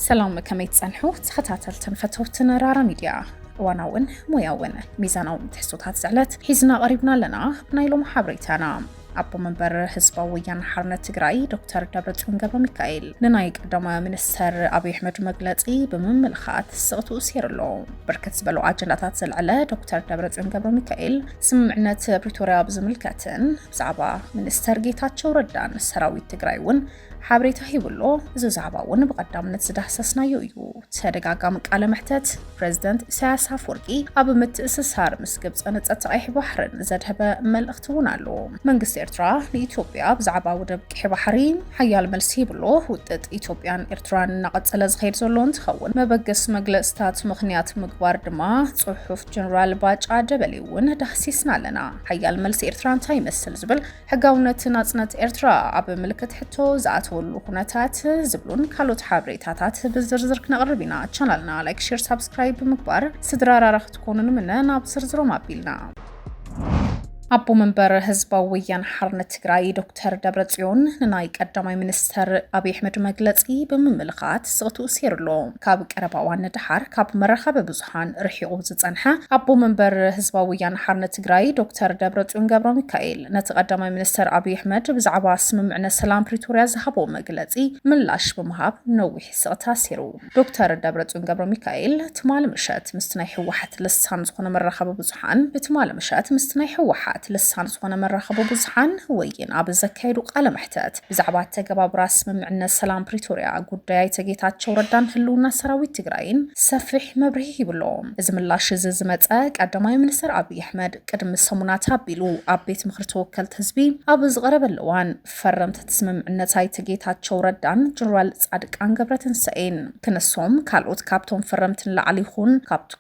سلام كميت صنحو تخطاتلتن فتوتن رارا ميديا واناون موياون ميزاناو تحسوتات زعلت حيزنا قريبنا لنا بنايلو محابريتانا أبو منبر حزبويان حرنة تجراي دكتور دبرتون جبرميكائيل ننايق قدما منستر أبي أحمد مجلتي بمملخات سقطو سيرلو بركت بلو عجلات زلعلة دكتور دبرتون جبرميكائيل سمعنا بريتوريا بزملكاتن بزعبا منستر جيتاتشو ردان سراوي تجرايون حابريته هيبلو زعباون بقدامነት ዝዳሰስናዮ እዩ ተደጋጋሚ ቃለ መሕተት ፕሬዝዳንት ኢሳያስ አፈወርቂ ኣብ ምትእስሳር ምስ ግብጽ ነጸት ቀይሕ ባሕርን ዘድህበ መልእኽቲ እውን ኣሎ መንግስቲ ኤርትራ ንኢትዮጵያ ብዛዕባ ወደብ ቀይሕ ባሕሪ ሓያል መልሲ ይብሎ ውጥጥ ኢትዮጵያን ኤርትራን እናቐጸለ ዝኸይድ ዘሎ እንትኸውን መበገስ መግለጽታት ምኽንያት ምግባር ድማ ጽሑፍ ጀነራል ባጫ ደበሌ እውን ዳህሲስና ኣለና ሓያል መልሲ ኤርትራ እንታይ ይመስል ዝብል ሕጋውነትን ኣጽነት ኤርትራ ኣብ ምልክት ሕቶ ዝኣት ወሉ ሁነታት ዝብሉን ካሎት ሓብሬታታት ብዝርዝር ክነቅርብና ቻናልና ላይክ ሼር ሰብስክራይብ ምግባር ስድራራራ ክትኮኑን ምነ ናብ ዝርዝሮም ኣቢልና أبو منبر حزبويان حرنة تجراي دكتور دبرتيون نناي قدامي منستر أبي أحمد مجلتي بمملخات سقطو سيرلو كاب قرباوان دحار كاب مرخب بزحان رحيقو زصنحه أبو منبر حزبويان حرنة تجراي دكتور دبرتيون جبرميكائيل نتقدامي منستر أبي أحمد بزعبا سممعنا سلام بريتوريا زهبو مجلتي ملاش بمهاب نوح سقطا سيرو دكتور دبرتيون جبرميكائيل تمال مشات مستناي حوحت لسان زخونه مرخب بزحان بتمال مشات مستناي حوحت لسان زخونه مرخبو بزحان وين اب زكايدو قال محتات بزعبات تجباب راس ممعنا سلام بريتوريا ጉዳይ ተጌታቸው ረዳን ህልውና ሰራዊት ትግራይን ሰፍሕ መብርሂ ይብሎም እዝምላሽ ዝዝመጸ ቀዳማይ ሚኒስትር አብይ አህመድ ቅድም ሰሙናት አቢሉ አቤት ምክር ተወከልት ህዝቢ ኣብ ዝቀረበለዋን ፈረምት ተስምምዕነታይ ተጌታቸው ረዳን ጀነራል ጻድቃን ገብረትንሳኤን ከነሶም ካልኦት ካፕቶን ፈረምትን ለዓሊኹን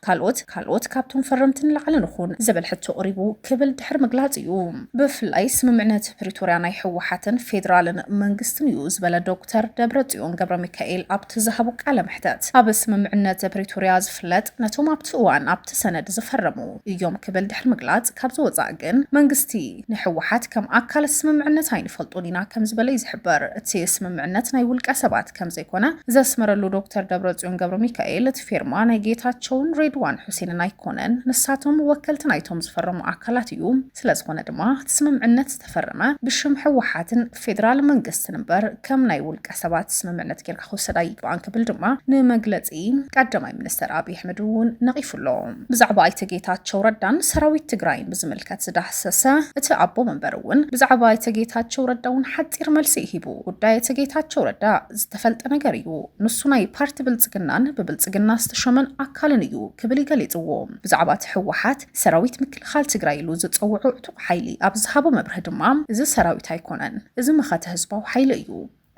ካልኦት ካፕቶን ፈረምትን ለዓለንኹን ዝብል ሕቶ ቀሪቡ ክብል ድሕር مجلاتيو بفلاي سممعنات بريتوريا ناي حوحاتن فيدرالن منغستن يوز بلا دكتور دبرتيون جبرميكائيل ابت زهبو قال محتات اب سممعنات بريتوريا زفلت نتوم ابتوان ابت سند زفرمو يوم كبل دحر مجلات كابزو وزاغن منغستي نحوحات كم اكل سممعنات هاي نفلطونينا كم زبلا يزحبر تي سممعنات ناي ولقا سبات كم زيكونا زسمرلو دكتور دبرتيون جبرميكائيل تفيرما ناي جيتاتشون ريدوان حسين نايكونن نساتهم وكلت نايتهم زفرمو اكلاتيو سلازخونه دما تسممعنات تفرمه بشم حوحاتن فيدرال منغست نمبر كم ناي ولق حسابات تسممعنات كيلك خوسداي بان كبل دما نمغلصي قداماي منستر ابي احمدون نقيفلو بزعبا ايتጌታቸው ረዳን ሰራዊት ትግራይን በዝመልከት ዝዳሰሰ እቲ አቦ መንበርውን በዛዕባ እይተጌታቸው ረዳውን ሐጢር መልሲ ይሂቡ ጉዳይ እይተጌታቸው ረዳ ዝተፈልጠ ነገር እዩ ንሱናይ ፓርቲ ብልጽግናን በብልጽግና ዝተሸመን አካልን እዩ ክብል ይገልጽዎ በዛዕባ ተሕዋሓት ሰራዊት ምክልኻል ትግራይ ሉ ዝጸውዑ ዕጡቅ ሓይሊ ኣብ ዝሃቦ መብርህ ድማ እዚ ሰራዊት ኣይኮነን እዚ መኸተ ህዝባው ሓይሊ እዩ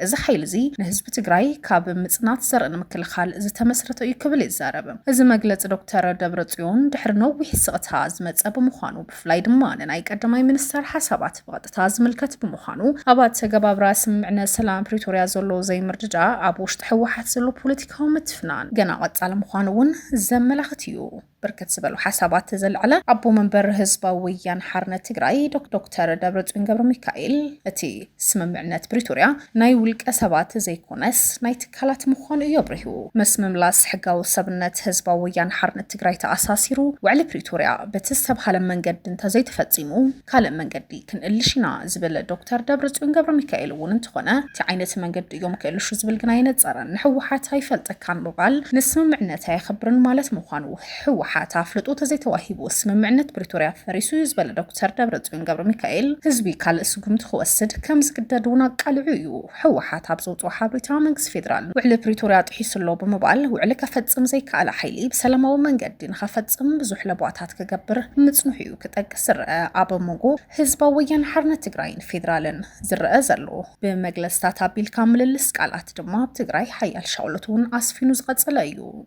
እዚ ሓይሊ እዚ ንህዝቢ ትግራይ ካብ ምጽናት ዘርን ምክልኻል ዝተመስረተ እዩ ክብል ይዛረብ እዚ መግለጽ ዶክተር ደብረጽዮን ድሕር ነዊሕ ስቕታ ዝመጸ ብምዃኑ ብፍላይ ድማ ናይ ቀዳማይ ሚኒስትር ሓሳባት ብቐጥታ ዝምልከት ብምዃኑ ኣባት ተገባብራ ስምምዕነ ሰላም ፕሪቶሪያ ዘሎ ዘይምርድዳ ኣብ ውሽጢ ሕወሓት ዘሎ ፖለቲካዊ ምትፍናን ገና ቀጻሊ ምዃኑ እውን ዘመላኽት እዩ بركت زبلو حسابات زلعله أبو منبر حزبويان حرنة تجراي دكتور دبرتيون جبرميكائيل أتي سممعنات بريتوريا ناي ولك حسابات زي كونس ناي تكالات مخان يبرهو مسمم لاس حقاو سبنت حزبويان حرنة تجراي تأساسيرو وعلى بريتوريا بتسب حال من قد انت زي تفتزيمو كال من قدي كن الليشنا زبل دكتور دبرتيون جبرميكائيل وننتخنا تعينت من قد يوم كيلش زبل جناينت زرن نحوحات هاي فلتك كان لغال نسممعنات هاي خبرن مالت مخانو حوح حافلطو تزي توهيبو سممعنات بريتوريا فريسو يزبل دكتور دبرتيون جبرميكائيل حزبي كال اسقم تخوسد كم زقددونا قالعيو حوحات ابزوطو حابريتا منغس فيدرال وعلى بريتوريا تحيسلو بمبال وعلى كفصم زي كالا حيلي بسلاماو منقد نخفصم بزح لبواتات كغبر نصنحيو كتقسر ابمغو حزبويان حرنة تግራይን فيدرالن زرأ زلو بمجلسات ابيل كامل السقالات دما بتግራይ حيال شاولتون اسفينو زقصلዩ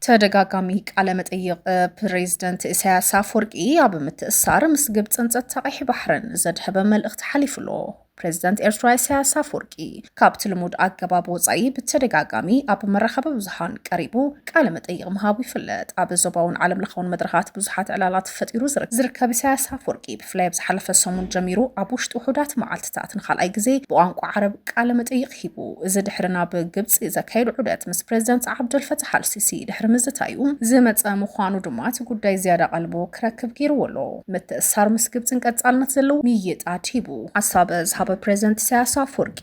ተደጋጋሚ ቃለ መጠይቅ ፕሬዝዳንት ኢሳያስ አፈወርቂ ኣብ ምትእሳር ምስ ግብጽን ጸጥታ ቀይሕ ባሕርን ዘድህበ መልእኽቲ ሓሊፍሎ ፕሬዚደንት ኤርትራ ኢሳያስ አፈወርቂ ካብቲ ልሙድ አገባብ ወጻኢ ብተደጋጋሚ ኣብ መራኸቢ ብዙሃን ቀሪቡ ቃለ መጠይቕ ምሃቡ ይፍለጥ። ኣብ ዞባውን ዓለም ለኻውን መድረኻት ብዙሓት ዕላላት ፈጢሩ ዝርከብ ኢሳያስ አፈወርቂ ብፍላይ ብዝሓለፈ ሰሙን ጀሚሩ ኣብ ውሽጢ ውሑዳት መዓልትታት ንኻልኣይ ግዜ ብቋንቋ ዓረብ ቃለ መጠይቕ ሂቡ። እዚ ድሕሪ ናብ ግብፂ ዘካየዱ ዑደት ምስ ፕሬዚደንት ዓብደልፈታሕ አልሲሲ ድሕሪ ምዝታዩ ዝመፀ ምዃኑ ድማ እቲ ጉዳይ ዝያዳ ቀልቦ ክረክብ ገይርዎ ኣሎ። ምትእስሳር ምስ ግብፅን ቀጻልነት ዘለዎ ምይጣድ ሂቡ ሓሳብ ዝሃበ ፕሬዚደንት ኢሳያስ አፈወርቂ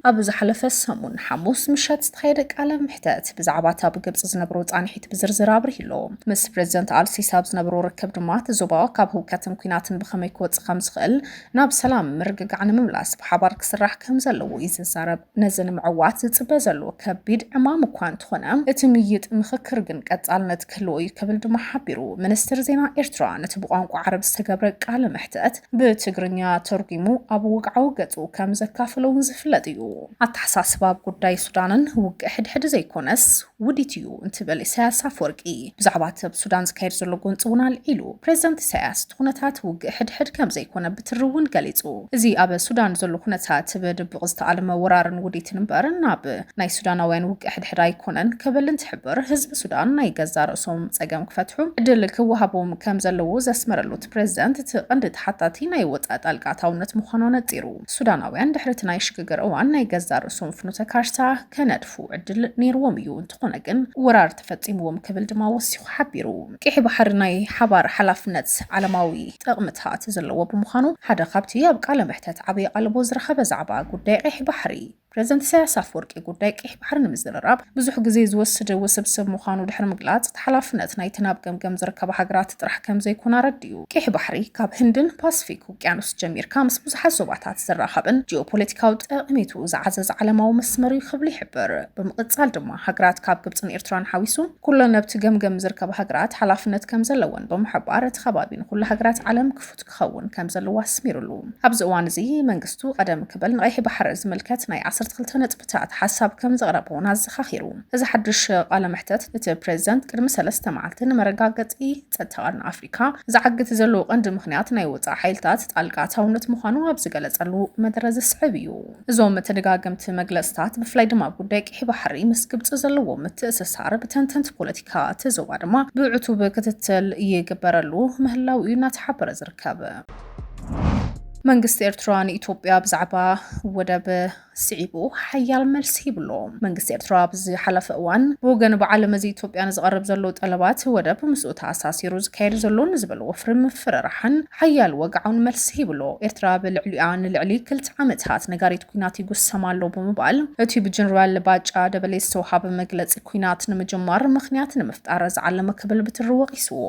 ኣብ ዝሓለፈ ሰሙን ሓሙስ ምሸት ዝተኻየደ ቃለ ምሕተት ብዛዕባ እታ ብግብፂ ዝነበሮ ጻኒሒት ብዝርዝር ኣብሪሂሎ። ምስ ፕሬዚደንት አልሲሲ ኣብ ዝነበሮ ርክብ ድማ እቲ ዞባ ካብ ህውከትን ኩናትን ብኸመይ ክወፅእ ከም ዝኽእል ናብ ሰላም ምርግጋዕ ንምምላስ ብሓባር ክስራሕ ከም ዘለዎ ይዝዛረብ። ነዚ ንምዕዋት ዝፅበ ዘሎ ከቢድ ዕማም እኳ እንተኾነ እቲ ምይጥ ምክክር ግን ቀጻልነት ክህልዎ እዩ ክብል ድማ ሓቢሩ። ሚኒስትር ዜና ኤርትራ ነቲ ብቋንቋ ዓረብ ዝተገብረ ቃለ ምሕተት ብትግርኛ ተርጉሙ ኣብ ውግዓዊ ገጹ ከም ዘካፍለውን ዝፍለጥ እዩ። ኣተሓሳስባ ጉዳይ ሱዳንን ውግእ ሕድሕድ ዘይኮነስ ውዲት እዩ እንትብል ኢሳያስ አፈወርቂ ብዛዕባ ኣብ ሱዳን ዝካየድ ዘሎ ጎንፂ እውን ኣልዒሉ ፕሬዚደንት ኢሳያስ ኩነታት ውግእ ሕድሕድ ከም ዘይኮነ ብትርውን ገሊጹ። እዚ ኣብ ሱዳን ዘሎ ኩነታት ብድብቕ ዝተኣለመ ወራርን ውዲትን እምበር ናብ ናይ ሱዳናውያን ውግእ ሕድሕድ ኣይኮነን ክብል እንትሕብር ህዝቢ ሱዳን ናይ ገዛ ርእሶም ፀገም ክፈትሑ ዕድል ክወሃቦም ከም ዘለዎ ዘስመረሉ እቲ ፕሬዚደንት እቲ ቀንዲ ተሓታቲ ናይ ወፃኢ ጣልቃ ኣታውነት ምዃኑ ነጢሩ። ሱዳናውያን ድሕሪ እቲ ናይ ሽግግር እዋን ናይ ገዛ ርእሶም ፍኖተ ካርታ ከነድፉ ዕድል ነይርዎም እዩ። እንትኾነ ግን ወራር ተፈፂምዎም ክብል ድማ ወሲኹ ሓቢሩ። ቂሕ ባሕሪ ናይ ሓባር ሓላፍነት ዓለማዊ ጥቕምታት ዘለዎ ብምዃኑ ሓደ ካብቲ ኣብ ቃለ ምሕተት ዓብዪ ቀልቦ ዝረኸበ ዛዕባ ጉዳይ ቂሕ ባሕሪ ፕሬዚደንት ኢሳያስ አፈወርቂ ጉዳይ ቂሕ ባሕሪ ንምዝርራብ ብዙሕ ግዜ ዝወስድ ውስብስብ ምዃኑ ድሕሪ ምግላጽ ሓላፍነት ናይቲ ናብ ገምገም ዝርከባ ሃገራት ጥራሕ ከም ዘይኮነ ረዲዩ። ቂሕ ባሕሪ ካብ ህንድን ፓስፊክ ውቅያኖስ ጀሚርካ ምስ ብዙሓት ዞባታት ዝራኸብን ጂኦፖለቲካዊ ጠቕሜቱ ዝዓዘዝ ዓለማዊ መስመር እዩ ክብል ይሕብር። ብምቕጻል ድማ ሃገራት ካብ ግብፅን ኤርትራን ሓዊሱ ኩለን ነብቲ ገምገም ዝርከባ ሃገራት ሓላፍነት ከም ዘለወን ብምሕባር እቲ ከባቢ ንኩሉ ሃገራት ዓለም ክፉት ክኸውን ከም ዘለዎ ኣስሚሩሉ። ኣብዚ እዋን እዚ መንግስቱ ቀደም ክብል ንቀይሕ ባሕሪ ዝምልከት ናይ 12 ነጥብታት ሓሳብ ከም ዘቕረበውን ኣዘኻኺሩ። እዚ ሓድሽ ቃለ ምሕተት እቲ ፕሬዚደንት ቅድሚ 3 መዓልቲ ንመረጋገፂ ጸጥታ ቀርኒ ኣፍሪካ ዝዓግት ዘለዎ ቀንዲ ምኽንያት ናይ ወፃኢ ሓይልታት ጣልቃ ኣታውነት ምዃኑ ኣብ ዝገለጸሉ መደረ ዝስዕብ እዩ። እዞም ተደጋገምቲ መግለጽታት ብፍላይ ድማ ጉዳይ ቂሕ ባሕሪ ምስ ግብፂ ዘለዎ ምትእስሳር ብተንተንቲ ፖለቲካ እቲ ዞባ ድማ ብዕቱብ ክትትል ይግበረሉ ምህላው እዩ እናተሓበረ ዝርከብ። መንግስቲ ኤርትራ ንኢትዮጵያ ብዛዕባ ወደብ ስዒቡ ሓያል መልሲ ይብሎ። መንግስቲ ኤርትራ ብዝሓለፈ እዋን ብወገን ብዓለም እዚ ኢትዮጵያ ንዝቐርብ ዘሎ ጠለባት ወደብ ምስኡ ተኣሳሲሩ ዝካየድ ዘሎ ንዝበለ ወፍሪ ምፍርራሕን ሓያል ወግዓውን መልሲ ይብሎ። ኤርትራ ብልዕሊኣ ንልዕሊ 2 ዓመታት ነጋሪት ኩናት ይጉሰማ ኣሎ ብምባል እቲ ብጀነራል ባጫ ደበሌ ዝተወሃበ መግለፂ ኩናት ንምጅማር ምኽንያት ንምፍጣር ዝዓለመ ክብል ብትርወቂስዎ።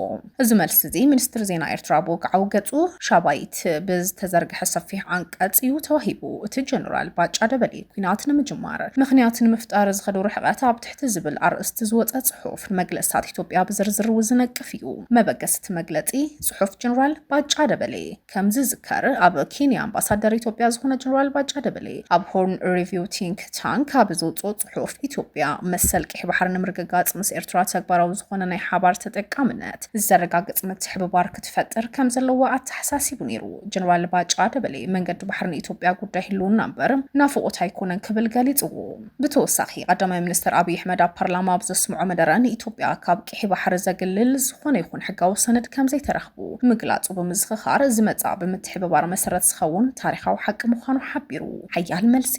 እዚ መልሲ እዚ ሚኒስትር ዜና ኤርትራ ብወግዓዊ ገጹ ሻባይት ብዝተዘርግሐ ሰፊሕ አንቀጽ እዩ ተዋሂቡ። እቲ ጀነራል ባጫ ደበሌ ኩናት ንምጅማር ምኽንያት ንምፍጣር ዝኸዱ ርሕቀት ኣብ ትሕቲ ዝብል ኣርእስቲ ዝወፀ ጽሑፍ መግለጽታት ኢትዮጵያ ብዝርዝር ዝነቅፍ እዩ። መበገስቲ መግለጺ ጽሑፍ ጀነራል ባጫ ደበሌ ከም ዝዝከር ኣብ ኬንያ ኣምባሳደር ኢትዮጵያ ዝኾነ ጀነራል ባጫ ደበሌ ኣብ ሆርን ሪቪው ቲንክ ታንክ ኣብ ዝወፅኦ ጽሑፍ ኢትዮጵያ መሰል ቂሕ ባሕሪ ንምርግጋጽ ምስ ኤርትራ ተግባራዊ ዝኾነ ናይ ሓባር ተጠቃምነት ዘረጋግጽ ምትሕብባር ክትፈጥር ከም ዘለዋ ኣተሓሳሲቡ ነይሩ። ጀነራል ባጫ ደበሌ መንገዲ ባሕሪ ንኢትዮጵያ ጉዳይ ህልውና እምበር ናፍቆት ኣይኮነን ክብል ገሊጽዎ። ብተወሳኺ ቀዳማይ ሚኒስትር ኣብይ ኣሕመድ ኣብ ፓርላማ ብዘስምዖ መደረ ንኢትዮጵያ ካብ ቂሕ ባሕሪ ዘግልል ዝኾነ ይኹን ሕጋዊ ሰነድ ከም ዘይተረኽቡ ምግላጹ ብምዝኽኻር ዝመጻ ብምትሕብባር መሰረት ዝኸውን ታሪኻዊ ሓቂ ምዃኑ ሓቢሩ። ሓያል መልሲ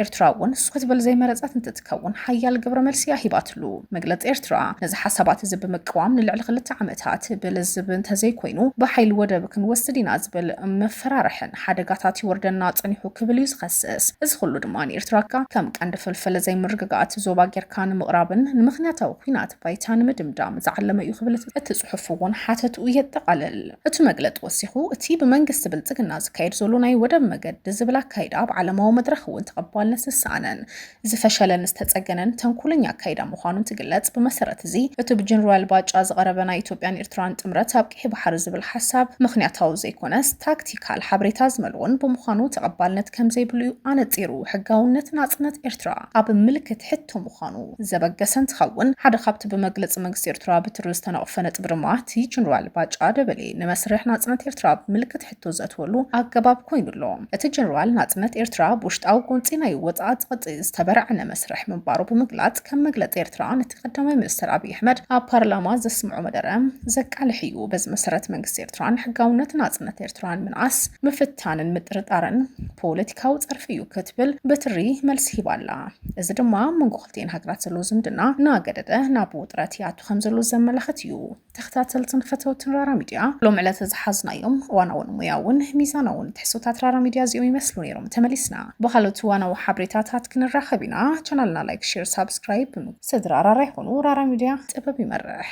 ኤርትራ እውን ስኹት በል ዘይመረጻት እንትትከውን ሓያል ግብረ መልሲ ሂባትሉ። መግለፂ ኤርትራ ነዚ ሓሳባት እዚ ብምቅዋም ንልዕሊ 2 ዓመታት ብልዝብ እንተዘይኮይኑ ብሓይሊ ወደብ ክንወስድ ኢና ዝብል መፈራርሕን ሓደጋታት ይወርደና ጸኒሑ ክብል እዩ ዝኸስስ። እዚ ኩሉ ድማ ኤርትራ ከም ቀንዲ ፍልፍል ዘይምርግጋእቲ ዞባ ጌርካ ንምቕራብን ንምኽንያታዊ ኩናት ባይታ ንምድምዳም ዝዓለመ እዩ ክብል እቲ ጽሑፍ እውን ሓተቱ የጠቃልል። እቲ መግለፂ ወሲኹ እቲ ብመንግስቲ ብልጽግና ዝካየድ ዘሎ ናይ ወደብ መገዲ ዝብል ኣካይዳ ኣብ ዓለማዊ መድረኽ እውን ተቐባልነት ዝሰኣነን ዝፈሸለን ዝተጸገነን ተንኩለኛ ኣካይዳ ምዃኑን ትግለጽ። ብመሰረት እዚ እቲ ብጀነራል ባጫ ዝቐረበ ናይ ኢትዮጵያን ኤርትራን ጥምረት ኣብ ቂሕ ባሕሪ ዝብል ሓሳብ ምኽንያታዊ ዘይኮነስ ታክቲካል ሓበሬታ ዝመልኦን ብምዃኑ ተቐባልነት ከም ዘይብሉ ኣነፂሩ ሕጋውነት ናጽነት ኤርትራ ኣብ ምልክት ሕቶ ምዃኑ ዘበገሰን ትኸውን ሓደ ካብቲ ብመግለፂ መንግስቲ ኤርትራ ብትሪ ዝተነቕፈ ነጥቢ ድማ እቲ ጀነራል ባጫ ደበሌ ንመስርሕ ናጽነት ኤርትራ ብምልክት ሕቶ ዘትወሉ ኣገባብ ኮይኑሎ እቲ ጀነራል ናጽነት ኤርትራ ብውሽጣዊ ጎንፂ ናይ ወጻኢ ቅጢ ዝተበርዐነ መስርሕ ምንባሩ ብምግላጽ ከም መግለፂ ኤርትራ ነቲ ቀዳማይ ሚኒስትር ኣብይ ኣሕመድ ኣብ ፓርላማ ዘስምዑ መደረ ዘቃልሕ እዩ። በዚ መሰረት መንግስቲ ኤርትራን ሕጋውነት ናጽነት ኤርትራን ምንኣስ ምፍታንን ምጥርጣርን ፖለቲካዊ ፀርፊ እዩ ክትብል በትሪ መልሲ ሂባላ። እዚ ድማ መንጎ ክልቲአን ሃገራት ዘሎ ዝምድና ናገደደ ናብ ውጥረት ያቱ ከም ዘሎ ዘመላኽት እዩ። ተኸታተልትን ፈተውትን ራራ ሚድያ ሎም ዕለት ዝሓዝናዮም እዋናውን ሙያውን ሚዛናውን ትሕዝቶታት ራራ ሚድያ እዚኦም ይመስሉ ነይሮም። ተመሊስና ብካልኦት እዋናዊ ሓበሬታታት ክንራኸብ ኢና። ቻናልና ላይክ፣ ሼር፣ ሳብስክራይብ ስድራ ራራ ይኹኑ። ራራ ሚድያ ጥበብ ይመርሕ።